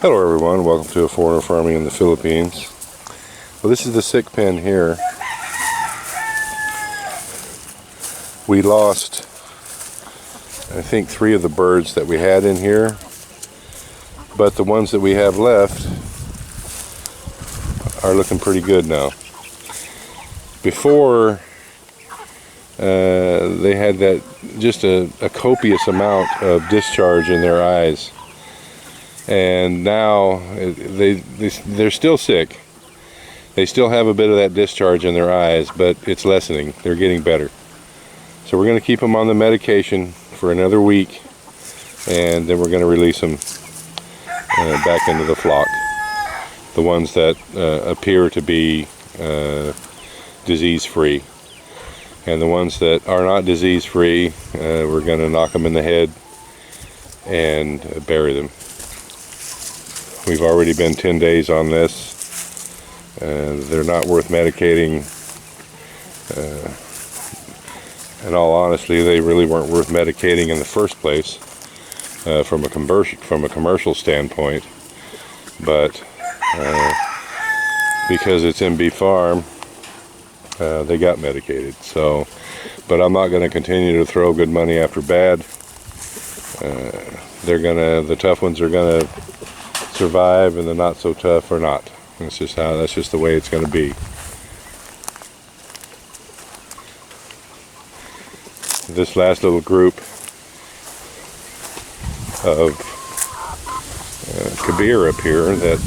Hello everyone, welcome to A Foreigner Farming in the Philippines. Well, this is the sick pen here. We lost, I think, 3 of the birds that we had in here, but the ones that we have left are looking pretty good now. Before, they had that just a copious amount of discharge in their eyes. And now they're still sick. They still have a bit of that discharge in their eyes, but it's lessening. They're getting better. So we're going to keep them on the medication for another week, and then we're going to release them back into the flock. The ones that appear to be disease-free. And the ones that are not disease-free, we're going to knock them in the head and bury them. We've already been 10 days on this. They're not worth medicating. In all honesty, they really weren't worth medicating in the first place from a commercial standpoint. But because it's MB Farm, they got medicated. So, but I'm not going to continue to throw good money after bad. The tough ones are gonna survive, and the not so tough are not. That's just the way it's going to be. This last little group of Kabir up here, that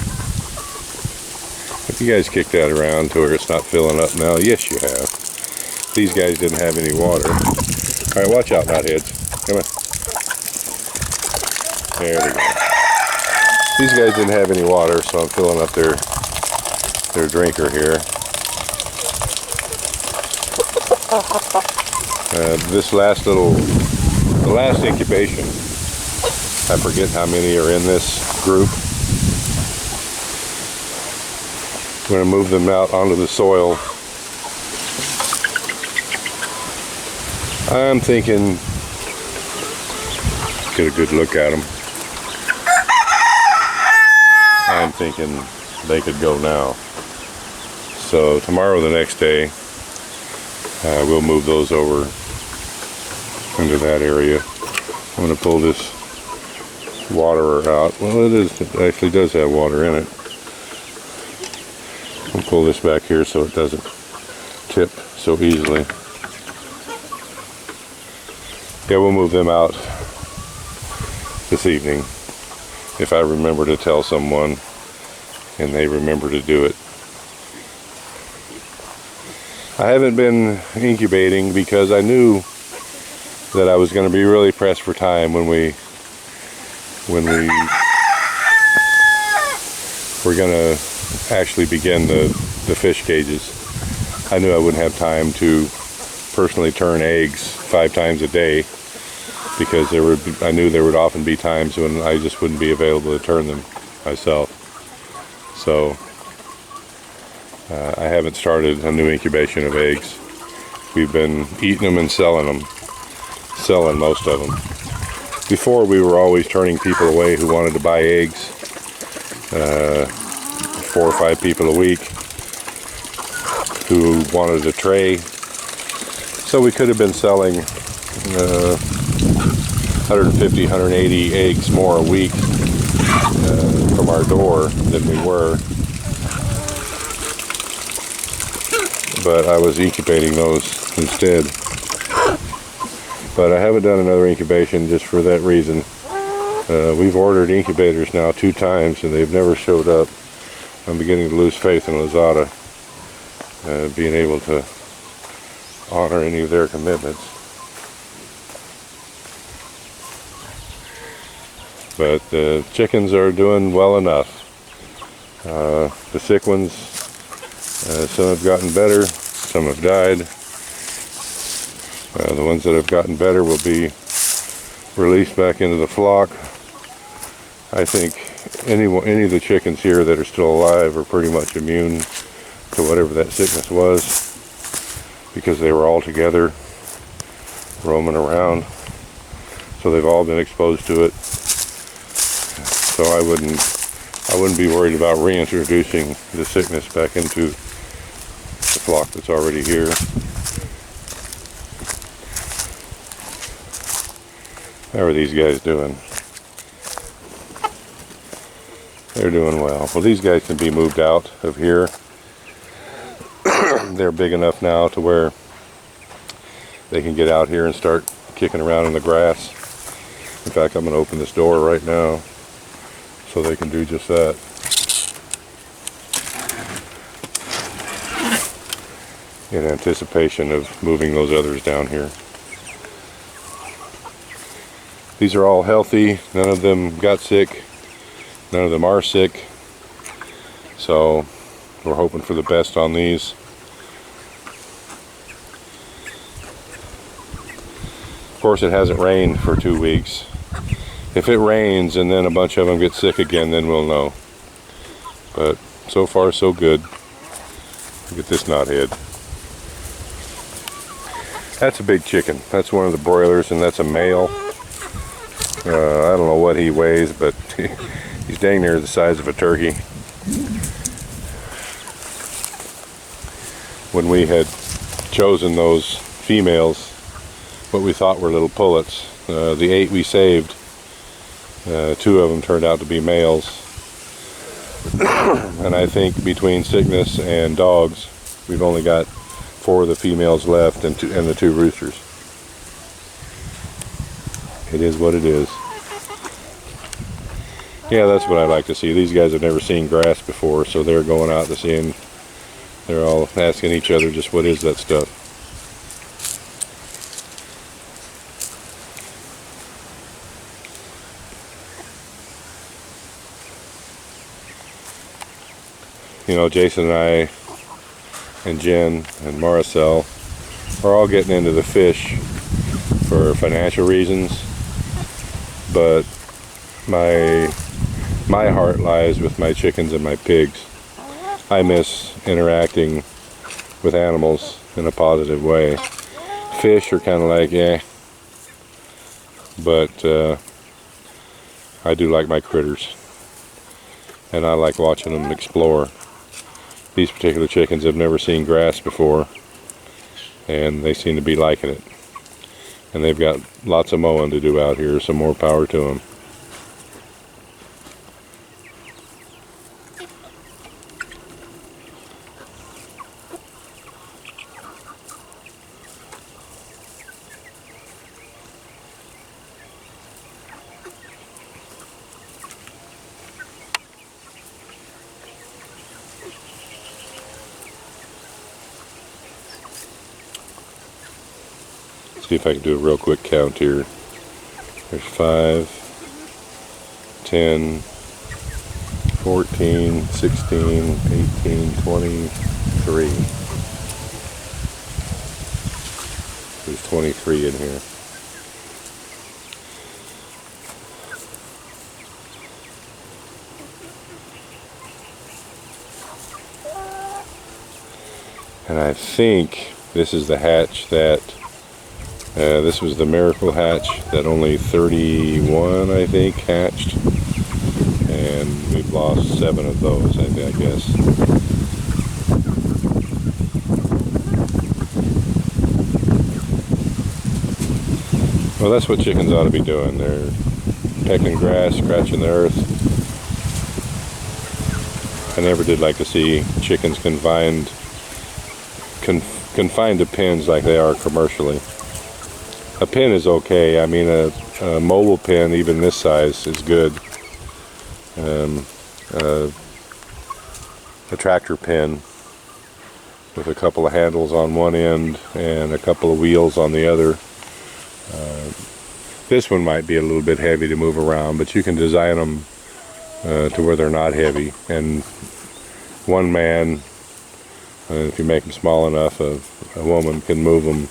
if you guys kick that around to where it's not filling up now, yes you have. These guys didn't have any water. All right, watch out, knotheads. Come on. There we go. These guys didn't have any water, so I'm filling up their drinker here. The last incubation, I forget how many are in this group. I'm going to move them out onto the soil. I'm thinking, get a good look at them. I'm thinking they could go now. So tomorrow, the next day, we'll move those over into that area. I'm going to pull this waterer out. Well, it actually does have water in it. I'll pull this back here so it doesn't tip so easily. Yeah, we'll move them out this evening, if I remember to tell someone and they remember to do it. I haven't been incubating because I knew that I was going to be really pressed for time when we were going to actually begin the fish cages. I knew I wouldn't have time to personally turn eggs 5 times a day, because I knew there would often be times when I just wouldn't be available to turn them myself. So I haven't started a new incubation of eggs. We've been eating them and selling most of them. Before, we were always turning people away who wanted to buy eggs, 4 or 5 people a week who wanted a tray. So we could have been selling 150, 180 eggs more a week from our door than we were. But I was incubating those instead. But I haven't done another incubation just for that reason. We've ordered incubators now 2 times and they've never showed up. I'm beginning to lose faith in Lazada being able to honor any of their commitments. But the chickens are doing well enough. The sick ones, some have gotten better, some have died. The ones that have gotten better will be released back into the flock. I think any of the chickens here that are still alive are pretty much immune to whatever that sickness was, because they were all together roaming around. So they've all been exposed to it. So I wouldn't I wouldn't be worried about reintroducing the sickness back into the flock that's already here. How are these guys doing? They're doing well. Well, these guys can be moved out of here. They're big enough now to where they can get out here and start kicking around in the grass. In fact, I'm going to open this door right now so they can do just that. In anticipation of moving those others down here. These are all healthy. None of them got sick. None of them are sick. So we're hoping for the best on these. Of course, it hasn't rained for 2 weeks. If it rains and then a bunch of them get sick again, then we'll know. But so far, so good. Look at this knothead. That's a big chicken. That's one of the broilers, and that's a male. I don't know what he weighs, but he's dang near the size of a turkey. When we had chosen those females, what we thought were little pullets, the 8 we saved, 2 of them turned out to be males. And I think between sickness and dogs, we've only got 4 of the females left and the 2 roosters. It is what it is. Yeah, that's what I like to see. These guys have never seen grass before, so they're going out to see, and they're all asking each other just what is that stuff. You know, Jason and I and Jen and Maricel are all getting into the fish for financial reasons, but my heart lies with my chickens and my pigs. I miss interacting with animals in a positive way. Fish are kind of like, eh, but I do like my critters, and I like watching them explore. These particular chickens have never seen grass before, and they seem to be liking it. And they've got lots of mowing to do out here, so more power to them. See if I can do a real quick count here. There's 5, 10, 14, 16, 18, 23. There's 23 in here. And I think this is the hatch that this was the miracle hatch that only 31, I think, hatched, and we've lost 7 of those, I guess. Well, that's what chickens ought to be doing. They're pecking grass, scratching the earth. I never did like to see chickens confined to pens like they are commercially. A pen is okay. I mean, a mobile pen, even this size, is good. A tractor pen with a couple of handles on one end and a couple of wheels on the other. This one might be a little bit heavy to move around, but you can design them to where they're not heavy. And one man, if you make them small enough, a woman can move them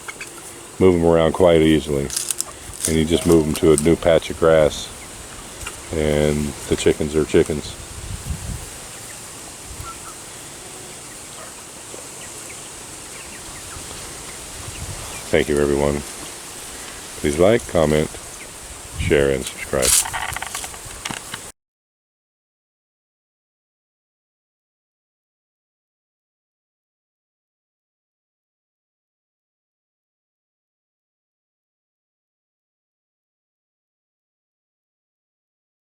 around quite easily, and you just move them to a new patch of grass, and the chickens are chickens. Thank you, everyone. Please like, comment, share, and subscribe.